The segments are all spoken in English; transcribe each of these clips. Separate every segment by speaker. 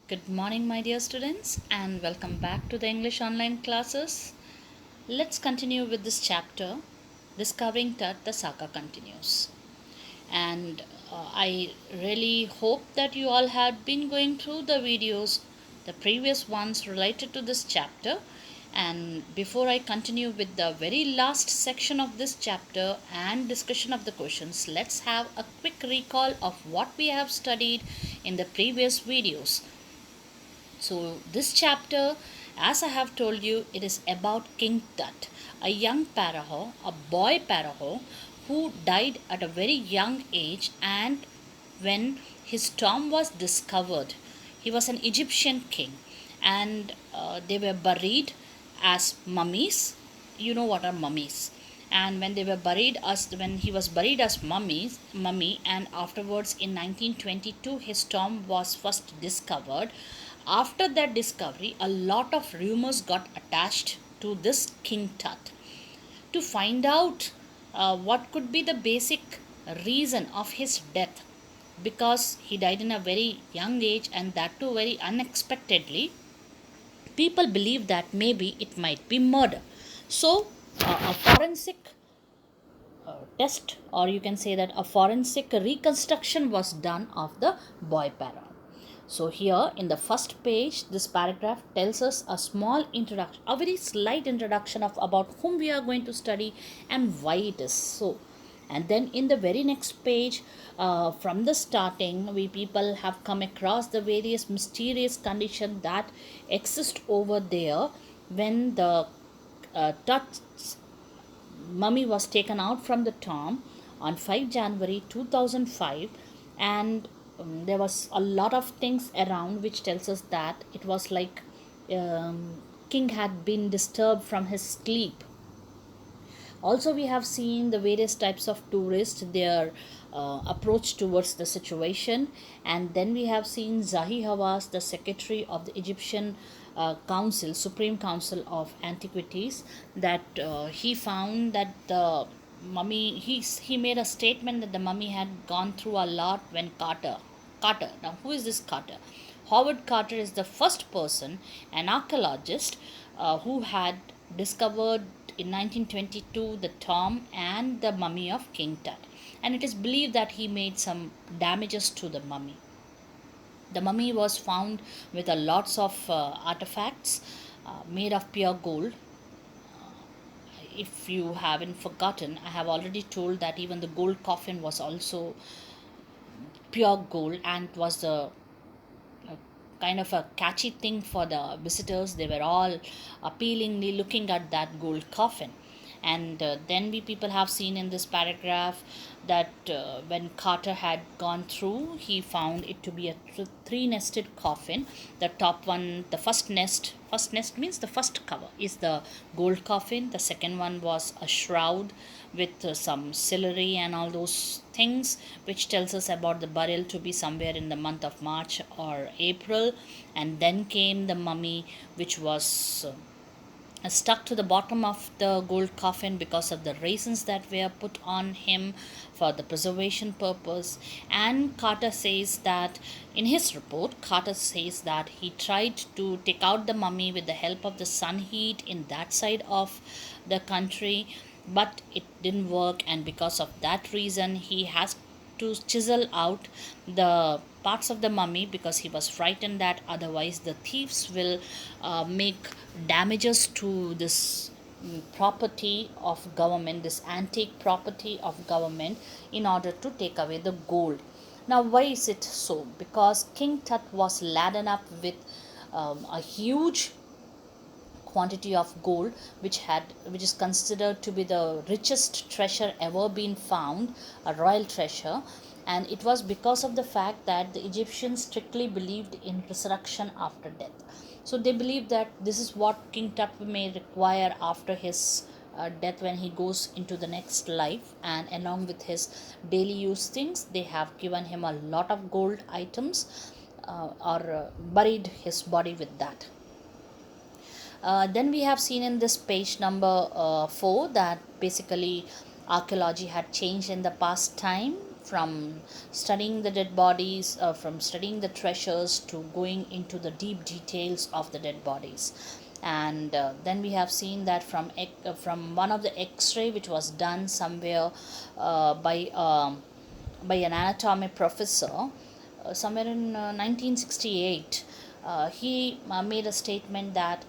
Speaker 1: Good morning, my dear students, and welcome back to the English online classes. Let's continue with this chapter. Discovering Tut, the saga continues. And I really hope that you all had been going through the videos, the previous ones related to this chapter. And before I continue with the very last section of this chapter and discussion of the questions, let's have a quick recall of what we have studied in the previous videos. So, this chapter, as I have told you, it is about King Tut, a young paraho, a boy paraho, who died at a very young age. And when his tomb was discovered, he was an Egyptian king, and they were buried as mummies. You know what are mummies? And when they were buried as when he was buried as mummy, and afterwards in 1922 his tomb was first discovered. After that discovery, a lot of rumors got attached to this King Tut. To find out what could be the basic reason of his death, because he died in a very young age and that too very unexpectedly, people believe that maybe it might be murder. So, a forensic test, or you can say that a forensic reconstruction was done of the boy para. So here in the first page, this paragraph tells us a small introduction, a very slight introduction of about whom we are going to study and why it is so. And then in the very next page, from the starting, we people have come across the various mysterious conditions that exist over there when the Tut's mummy was taken out from the tomb on 5 January 2005. And there was a lot of things around which tells us that it was like king had been disturbed from his sleep. Also, we have seen the various types of tourists, their approach towards the situation. And then we have seen Zahi Hawass, the secretary of the Egyptian council, supreme council of antiquities, that he found that the mummy, he made a statement that the mummy had gone through a lot when Carter, now who is this Carter? Howard Carter is the first person, an archaeologist, who had discovered in 1922 the tomb and the mummy of King Tut. And it is believed that he made some damages to the mummy. The mummy was found with a lots of artifacts made of pure gold. If you haven't forgotten, I have already told that even the gold coffin was also pure gold, and it was a kind of a catchy thing for the visitors. They were all appealingly looking at that gold coffin. And then we people have seen in this paragraph that when Carter had gone through, he found it to be a three nested coffin. The top one, the first nest means the first cover is the gold coffin. The second one was a shroud with some celery and all those things, which tells us about the burial to be somewhere in the month of March or April. And then came the mummy, which was stuck to the bottom of the gold coffin because of the raisins that were put on him for the preservation purpose. And Carter says that in his report, Carter says that he tried to take out the mummy with the help of the sun heat in that side of the country, but it didn't work. And because of that reason, he has to chisel out the parts of the mummy, because he was frightened that otherwise the thieves will make damages to this property of government, this antique property of government, in order to take away the gold. Now, why is it so? Because King Tut was laden up with a huge quantity of gold, which is considered to be the richest treasure ever been found, a royal treasure. And it was because of the fact that the Egyptians strictly believed in resurrection after death. So they believed that this is what King Tut may require after his death, when he goes into the next life. And along with his daily use things, they have given him a lot of gold items, or buried his body with that. Then we have seen in this page number 4 that basically archaeology had changed in the past time from studying the dead bodies, from studying the treasures to going into the deep details of the dead bodies. And then we have seen that from one of the X-ray which was done somewhere by an anatomy professor somewhere in 1968. He made a statement that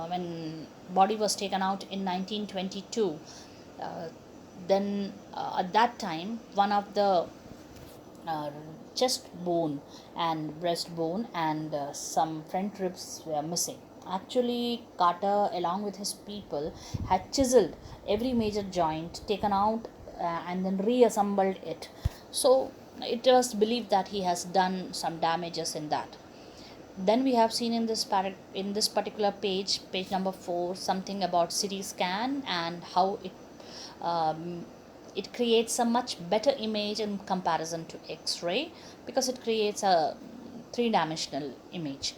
Speaker 1: when body was taken out in 1922, uh, then at that time one of the uh, chest bone and breast bone and some front ribs were missing. Actually, Carter, along with his people, had chiseled every major joint, taken out, and then reassembled it. So it was believed that he has done some damages in that. Then we have seen in this particular page number 4, something about CT scan and how um, it creates a much better image in comparison to X-ray, because it creates a three-dimensional image.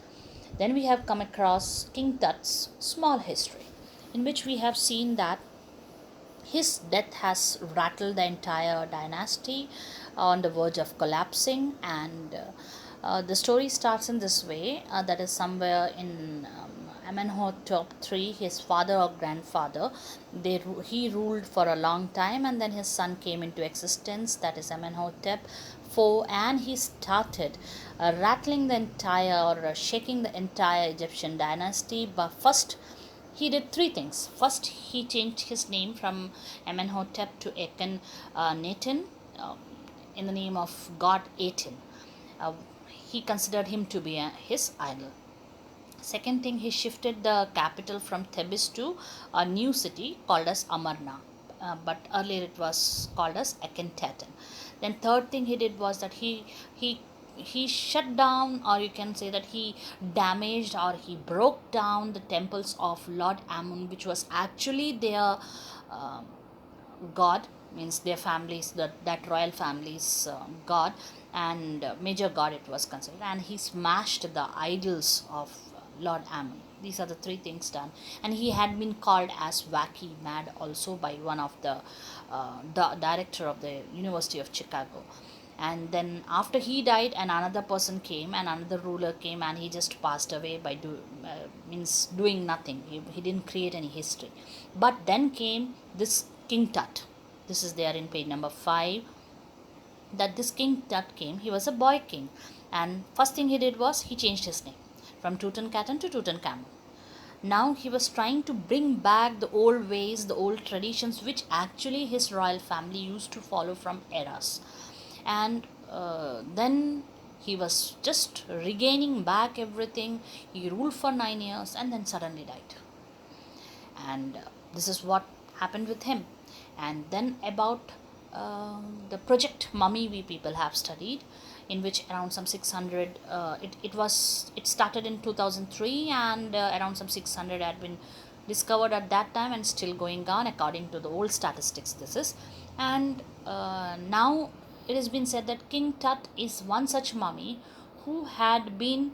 Speaker 1: Then we have come across King Tut's small history, in which we have seen that his death has rattled the entire dynasty on the verge of collapsing. And the story starts in this way, that is somewhere in Amenhotep III, his father or grandfather. He ruled for a long time, and then his son came into existence, that is Amenhotep IV, and he started rattling the entire, or shaking the entire Egyptian dynasty. But first, he did three things. First, he changed his name from Amenhotep to Akhenaten, in the name of god Aten. Uh, he considered him to be his idol. Second thing, he shifted the capital from Thebes to a new city called as Amarna, but earlier it was called as Akhenaten. Then third thing he did was that he he shut down, or you can say that he damaged or he broke down the temples of Lord Amun, which was actually their uh, god, means their families, that royal family's god, and major god it was considered. And he smashed the idols of Lord Amun. These are the three things done. And he had been called as wacky mad also by one of the director of the University of Chicago. And then after he died, and another person came, and another ruler came, and he just passed away by means doing nothing. He didn't create any history. But then came this King Tut. This is there in page number 5, that this King Tut came. He was a boy king, and first thing he did was he changed his name from Tutankhamun to Tutankhamun. Now he was trying to bring back the old ways, the old traditions, which actually his royal family used to follow from eras. And then he was just regaining back everything. He ruled for 9 years and then suddenly died. And this is what happened with him. And then about the project Mummy, we people have studied, in which around some 600 it started in 2003, and around some 600 had been discovered at that time, and still going on according to the old statistics this is. And now it has been said that King Tut is one such mummy who had been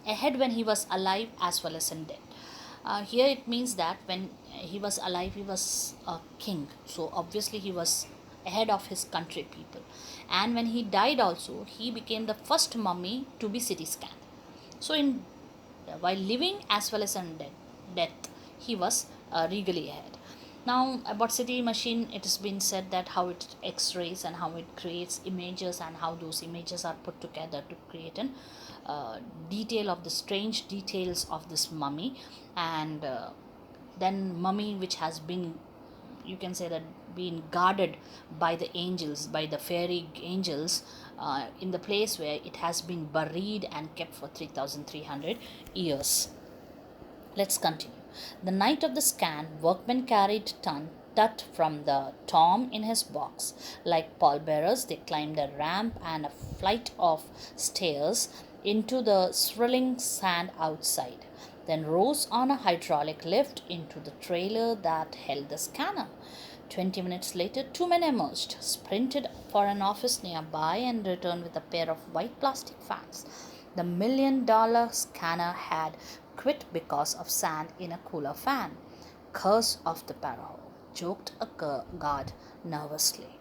Speaker 1: ahead when he was alive as well as in death. Here it means that when he was alive, he was a king, so obviously he was ahead of his country people. And when he died also, he became the first mummy to be CT scanned. So in while living as well as in death, he was regally ahead. Now about CT machine, it has been said that how it x-rays and how it creates images, and how those images are put together to create an detail of the strange details of this mummy. And then mummy which has been, you can say that, being guarded by the angels, by the fairy angels, in the place where it has been buried and kept for 3300 years. Let's continue. The night of the scan, workmen carried Tut from the tomb in his box. Like pallbearers, they climbed a ramp and a flight of stairs into the swirling sand outside, then rose on a hydraulic lift into the trailer that held the scanner. 20 minutes later, two men emerged, sprinted for an office nearby, and returned with a pair of white plastic fans. The $1 million scanner had quit because of sand in a cooler fan. Curse of the Pharaoh, joked a guard nervously.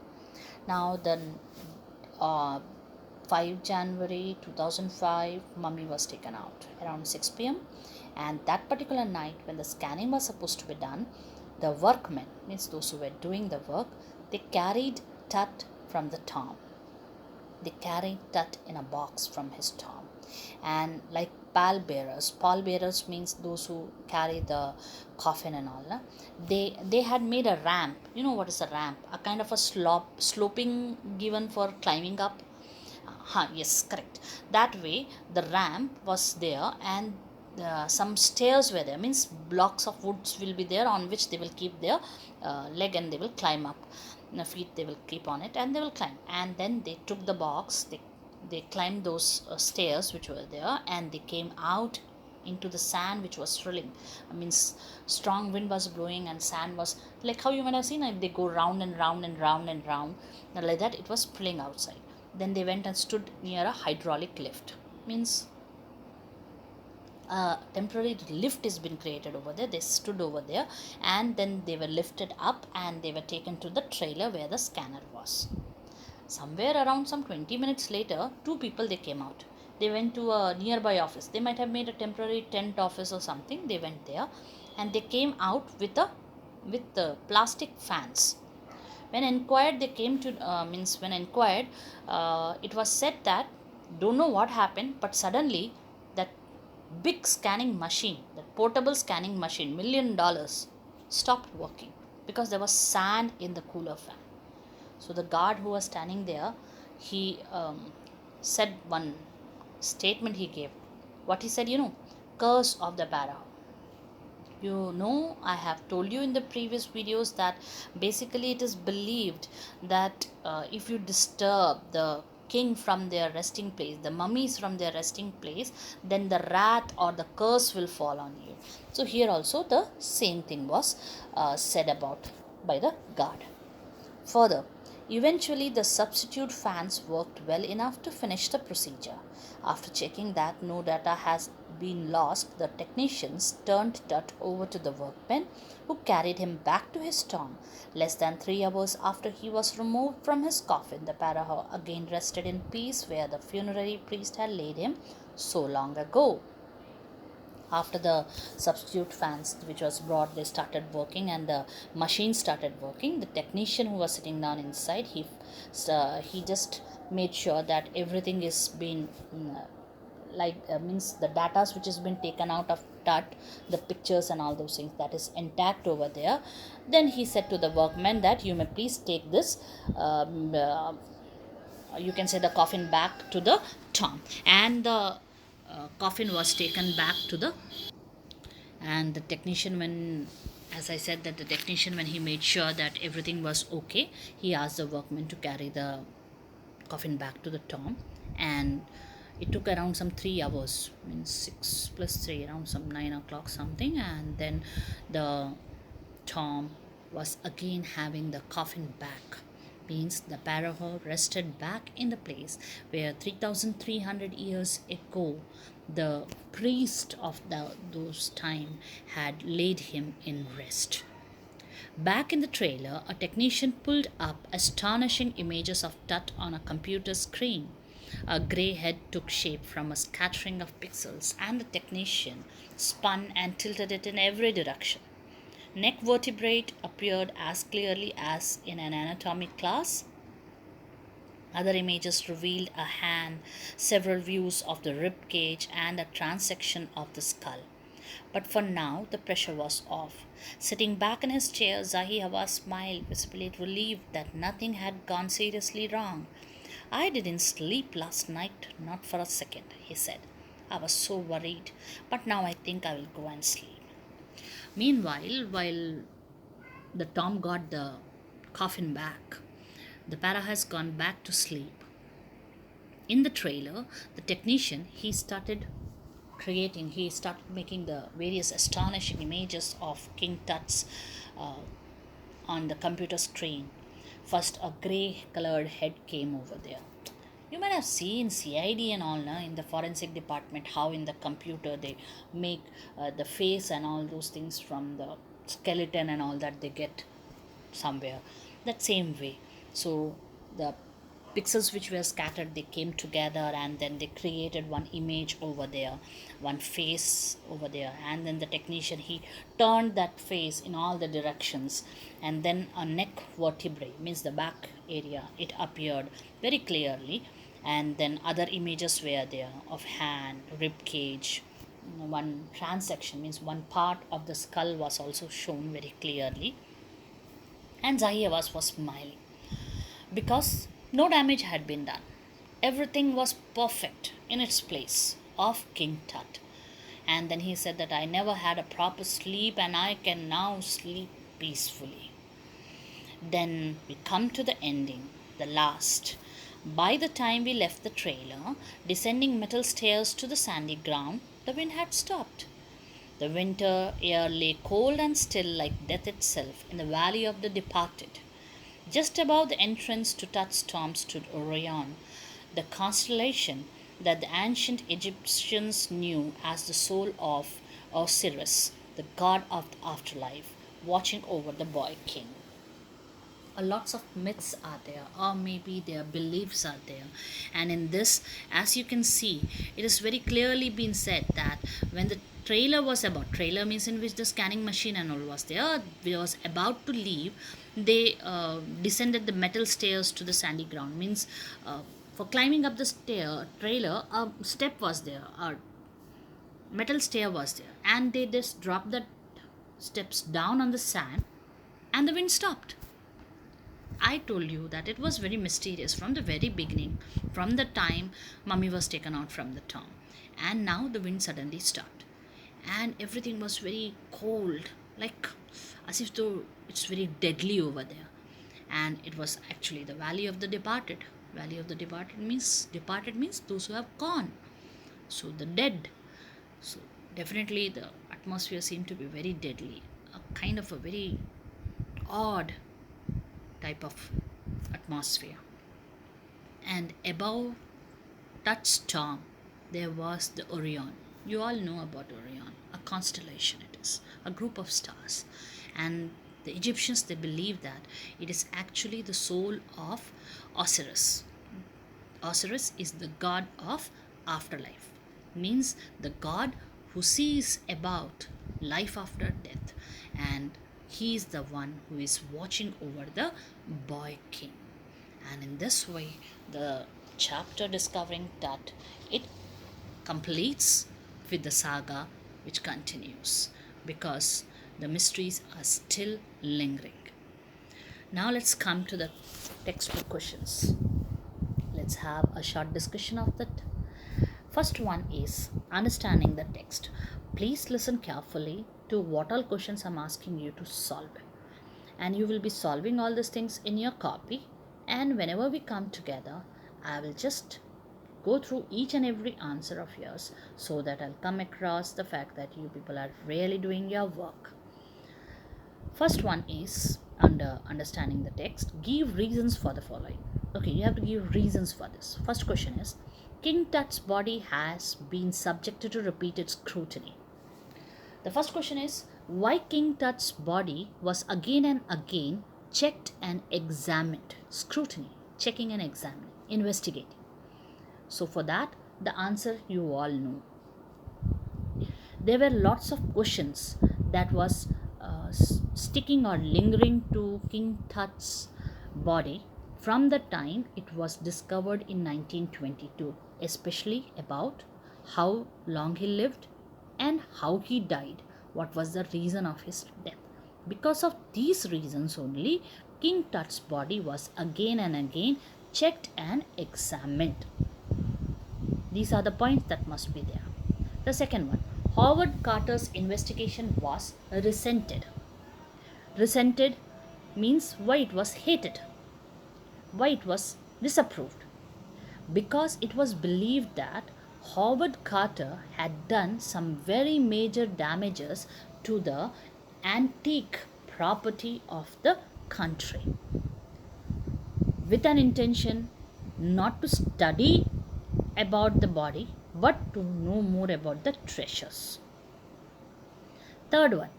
Speaker 1: Now then, uh, 5 January 2005, mummy was taken out around 6 p.m. And that particular night, when the scanning was supposed to be done, the workmen, means those who were doing the work, they carried Tut from the tomb. They carried Tut in a box from his tomb. And like pallbearers means those who carry the coffin and all, they had made a ramp. You know what is a ramp? A kind of a sloping given for climbing up. Yes, correct. That way the ramp was there, and some stairs were there, means blocks of woods will be there on which they will keep their leg, and they will climb up. Feet they will keep on it, and they will climb. And then they took the box, they climbed those stairs which were there, and they came out into the sand which was swirling. Means strong wind was blowing, and sand was like how you might have seen if they go round and round and round and round, like that it was spilling outside. Then they went and stood near a hydraulic lift. Means a temporary lift has been created over there. They stood over there, and then they were lifted up, and they were taken to the trailer where the scanner was. Somewhere around some 20 minutes later, two people they came out. They went to a nearby office. They might have made a temporary tent office or something. They went there, and they came out with the plastic fans. When inquired, they came to when inquired, it was said that don't know what happened, but suddenly that big scanning machine, that portable scanning machine, $1 million, stopped working because there was sand in the cooler fan. So the guard who was standing there, he said one statement he gave. What he said, curse of the para. I have told you in the previous videos that basically it is believed that if you disturb the king from their resting place, the mummies from their resting place, then the wrath or the curse will fall on you. So here also the same thing was said about by the guard. Further, eventually the substitute fans worked well enough to finish the procedure. After checking that no data has been lost, the technicians turned Tut over to the workmen, who carried him back to his tomb. Less than 3 hours after he was removed from his coffin, the Paraho again rested in peace where the funerary priest had laid him so long ago. After the substitute fans which was brought, they started working, and the machine started working. The technician who was sitting down inside, he just made sure that everything is being means the data which has been taken out of Tut, the pictures and all those things, that is intact over there. Then he said to the workmen that you may please take this you can say the coffin back to the tomb. And the coffin was taken back to the, and the technician, when, as I said, that the technician, when he made sure that everything was okay, he asked the workmen to carry the coffin back to the tomb. And it took around some 3 hours, means 6 plus 3, around some 9 o'clock something. And then the tomb was again having the coffin back, means the Paraho rested back in the place where 3,300 years ago the priest of those time had laid him in rest. Back in the trailer, a technician pulled up astonishing images of Tut on a computer screen. A grey head took shape from a scattering of pixels, and the technician spun and tilted it in every direction. Neck vertebrae appeared as clearly as in an anatomy class. Other images revealed a hand, several views of the rib cage, and a transection of the skull. But for now, the pressure was off. Sitting back in his chair, Zahi Hawa smiled, visibly relieved that nothing had gone seriously wrong. I didn't sleep last night, not for a second, he said. I was so worried, but now I think I will go and sleep. Meanwhile, while the Tom got the coffin back, the Para has gone back to sleep. In the trailer, the technician, he started making the various astonishing images of King Tut's on the computer screen. First, a grey colored head came over there. You might have seen CID and all in the forensic department, how in the computer they make the face and all those things from the skeleton and all that they get somewhere. That same way, So the pixels which were scattered, they came together, and then they created one image over there, one face over there, and then the technician, he turned that face in all the directions, and then a neck vertebrae, means the back area, it appeared very clearly. And then other images were there of hand, rib cage, one transection, means one part of the skull was also shown very clearly. And Zahir was smiling because no damage had been done. Everything was perfect in its place of King Tut. And then he said that I never had a proper sleep and I can now sleep peacefully. Then we come to the ending, the last. By the time we left the trailer, descending metal stairs to the sandy ground, the wind had stopped. The winter air lay cold and still like death itself in the valley of the departed. Just above the entrance to Tut's tomb stood Orion, the constellation that the ancient Egyptians knew as the soul of Osiris, the god of the afterlife, watching over the boy king. Lots of myths are there, or maybe their beliefs are there, and in this, as you can see, it is very clearly been said that when the trailer means in which the scanning machine and all was there, was about to leave, they descended the metal stairs to the sandy ground, means for climbing up the trailer, a step was there, a metal stair was there, and they just dropped the steps down on the sand, and the wind stopped. I told you that it was very mysterious from the very beginning, from the time mummy was taken out from the tomb. And now the wind suddenly stopped. And everything was very cold, like as if though it's very deadly over there. And it was actually the valley of the departed. Valley of the departed means those who have gone. So the dead. So definitely the atmosphere seemed to be very deadly. A kind of a very odd type of atmosphere. And above Tut's tomb there was the Orion. You all know about Orion, a constellation it is, a group of stars. And the Egyptians, they believe that it is actually the soul of Osiris. Osiris is the god of afterlife, means the god who sees about life after death, and he is the one who is watching over the boy king. And in this way, the chapter discovering Tut, it completes with the saga which continues, because the mysteries are still lingering. Now let's come to the textbook questions. Let's have a short discussion of that. First one is understanding the text. Please listen carefully to what all questions I'm asking you to solve. And you will be solving all these things in your copy. And whenever we come together, I will just go through each and every answer of yours, so that I'll come across the fact that you people are really doing your work. First one is under understanding the text. Give reasons for the following. Okay, you have to give reasons for this. First question is, King Tut's body has been subjected to repeated scrutiny. The first question is, why King Tut's body was again and again checked and examined? Scrutiny, checking and examining, investigating. So for that, the answer you all know. There were lots of questions that was sticking or lingering to King Tut's body from the time it was discovered in 1922, especially about how long he lived and how he died, what was the reason of his death. Because of these reasons only, King Tut's body was again and again checked and examined. These are the points that must be there. The second one, Howard Carter's investigation was resented. Resented means why it was hated, why it was disapproved. Because it was believed that Howard Carter had done some very major damages to the antique property of the country, with an intention not to study about the body but to know more about the treasures. Third one,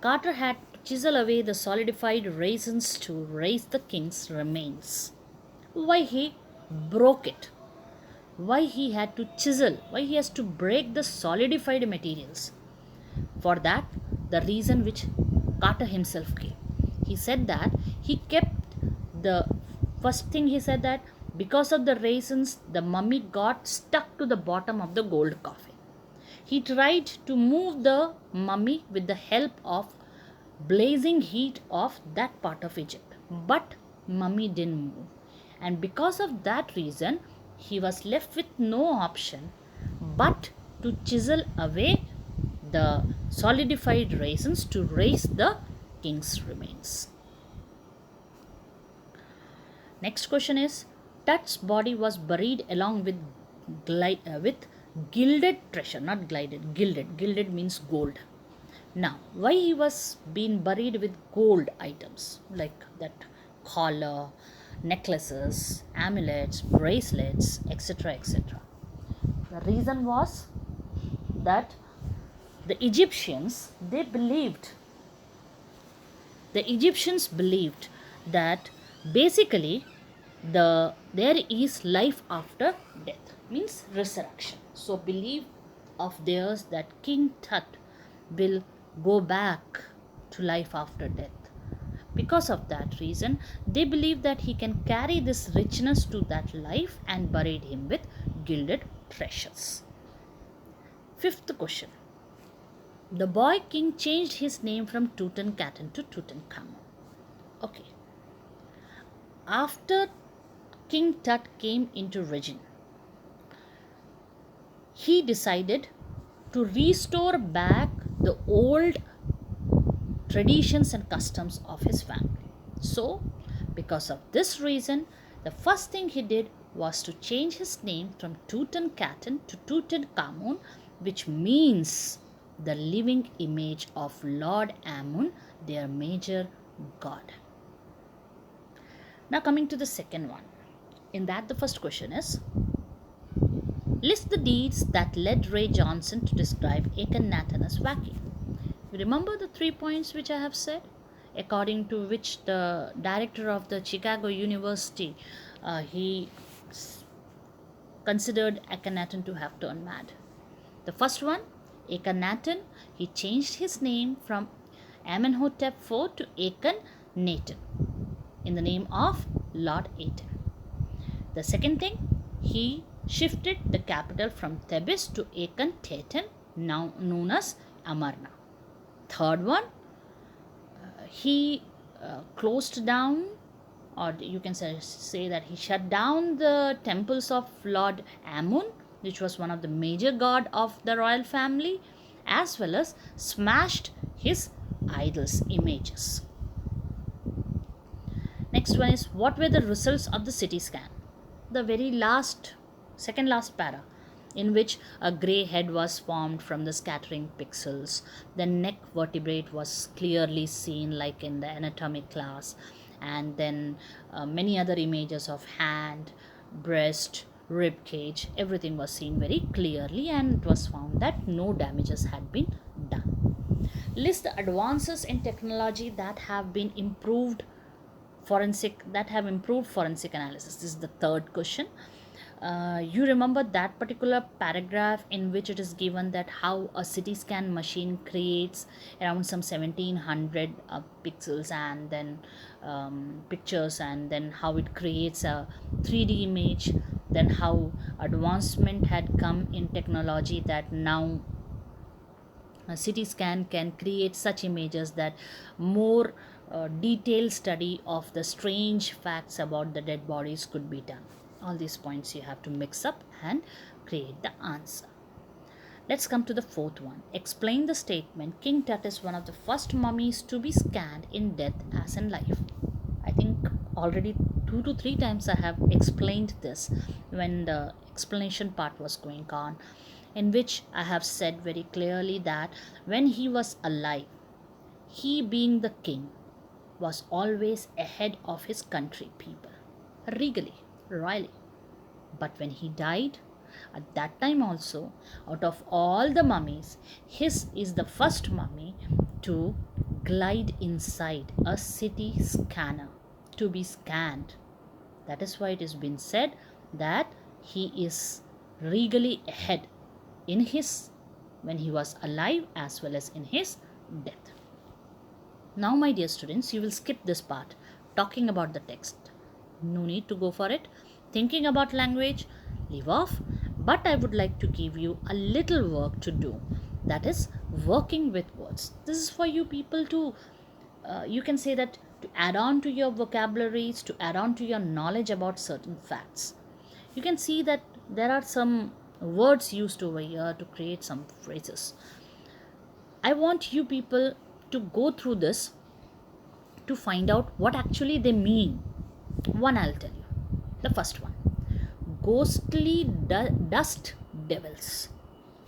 Speaker 1: Carter had chisel away the solidified raisins to raise the king's remains. Why he broke it? Why he had to chisel? Why he has to break the solidified materials? For that, the reason which Carter himself gave. He said that he kept the first thing he said that because of the raisins, the mummy got stuck to the bottom of the gold coffin. He tried to move the mummy with the help of blazing heat of that part of Egypt, but mummy didn't move. And because of that reason, he was left with no option but to chisel away the solidified raisins to raise the king's remains. Next question is, Tut's body was buried along with gilded treasure, not glided, gilded. Gilded means gold. Now, why he was being buried with gold items like that collar, necklaces, amulets, bracelets, etc., etc. The reason was that the Egyptians believed that basically there is life after death, means resurrection. So belief of theirs that King Tut will go back to life after death. Because of that reason, they believe that he can carry this richness to that life and buried him with gilded treasures. Fifth question. The boy king changed his name from Tutankhamun to Tutankhamun. Okay. After King Tut came into region, he decided to restore back the old traditions and customs of his family. So, because of this reason, the first thing he did was to change his name from Tutankhamun to Tutankhamun, which means the living image of Lord Amun, their major god. Now coming to the second one. In that, the first question is, list the deeds that led Ray Johnson to describe Akhenaten as wacky. You remember the 3 points which I have said, according to which the director of the Chicago University, he considered Akhenaten to have turned mad. The first one, Akhenaten, he changed his name from Amenhotep IV to Akhenaten in the name of Lord Aten. The second thing, he shifted the capital from Thebes to Akhenaten, now known as Amarna. Third one, he closed down, or you can say that he shut down the temples of Lord Amun, which was one of the major god of the royal family, as well as smashed his idols' images. Next one is, what were the results of the CT scan? The very last, second last para, in which a grey head was formed from the scattering pixels. The neck vertebrate was clearly seen like in the anatomy class, and then many other images of hand, breast, rib cage, everything was seen very clearly, and it was found that no damages had been done. List the advances in technology that have been improved forensic analysis. This is the third question. You remember that particular paragraph in which it is given that how a CT scan machine creates around some 1700 pixels and then pictures, and then how it creates a 3D image, then how advancement had come in technology that now a CT scan can create such images that more detailed study of the strange facts about the dead bodies could be done. All these points you have to mix up and create the answer. Let's come to the fourth one. Explain the statement, King Tut is one of the first mummies to be scanned in death as in life. I think already 2 to 3 times I have explained this when the explanation part was going on, in which I have said very clearly that when he was alive, he being the king was always ahead of his country people, regally, royally. But when he died, at that time also, out of all the mummies, his is the first mummy to glide inside a city scanner to be scanned. That is why it has been said that he is regally ahead in his when he was alive as well as in his death. Now, my dear students, you will skip this part talking about the text. No need to go for it. Thinking about language, leave off. But I would like to give you a little work to do. That is working with words. This is for you people to, you can say that, to add on to your vocabularies, to add on to your knowledge about certain facts. You can see that there are some words used over here to create some phrases. I want you people to go through this to find out what actually they mean. One I'll tell you. The first one. Ghostly dust devils.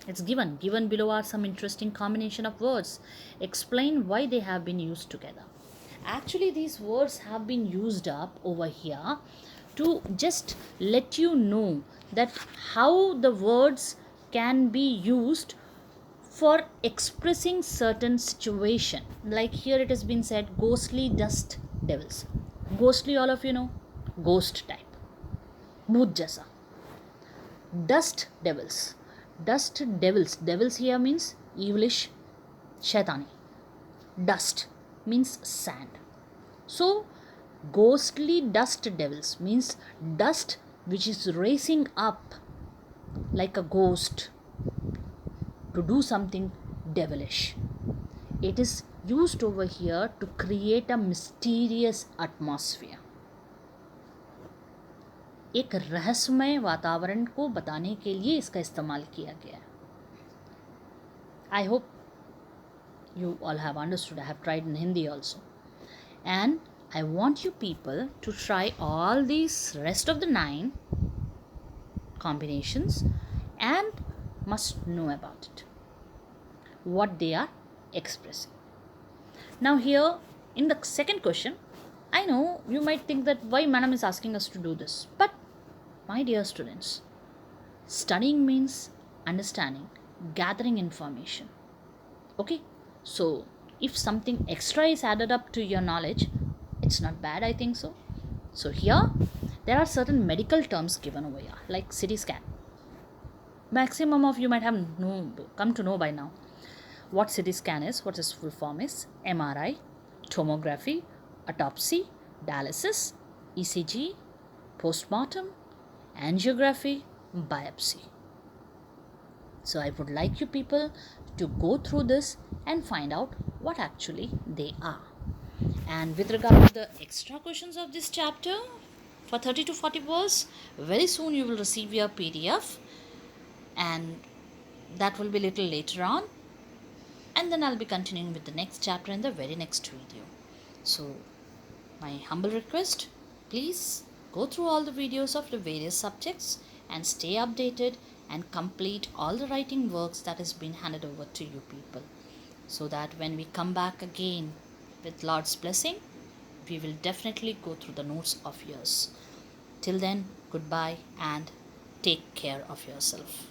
Speaker 1: It's given below are some interesting combination of words. Explain why they have been used together. Actually, these words have been used up over here to just let you know that how the words can be used for expressing certain situation. Like here it has been said, ghostly dust devils. Ghostly, all of you know, ghost type, bhoot jaisa. Dust devils. Dust devils. Devils here means evilish, shaitani. Dust means sand. So, ghostly dust devils means dust which is raising up like a ghost to do something devilish. It is used over here to create a mysterious atmosphere. एक रहस्यमय वातावरण को बताने के लिए इसका इस्तेमाल किया गया है. I hope you all have understood. I have tried in Hindi also. And I want you people to try all these rest of the 9 combinations and must know about it, what they are expressing. Now here in the second question, I know you might think that why madam is asking us to do this, but my dear students, studying means understanding, gathering information. Okay, so if something extra is added up to your knowledge, it's not bad, I think so. So here there are certain medical terms given over here, like CT scan. Maximum of you might have come to know by now what CT scan is, what its full form is, MRI, tomography, autopsy, dialysis, ECG, postmortem, angiography, biopsy. So I would like you people to go through this and find out what actually they are. And with regard to the extra questions of this chapter for 30 to 40 words, very soon you will receive your PDF, and that will be little later on, and then I'll be continuing with the next chapter in the very next video. So my humble request, please go through all the videos of the various subjects and stay updated and complete all the writing works that has been handed over to you people, so that when we come back again with Lord's blessing, we will definitely go through the notes of yours. Till then, goodbye and take care of yourself.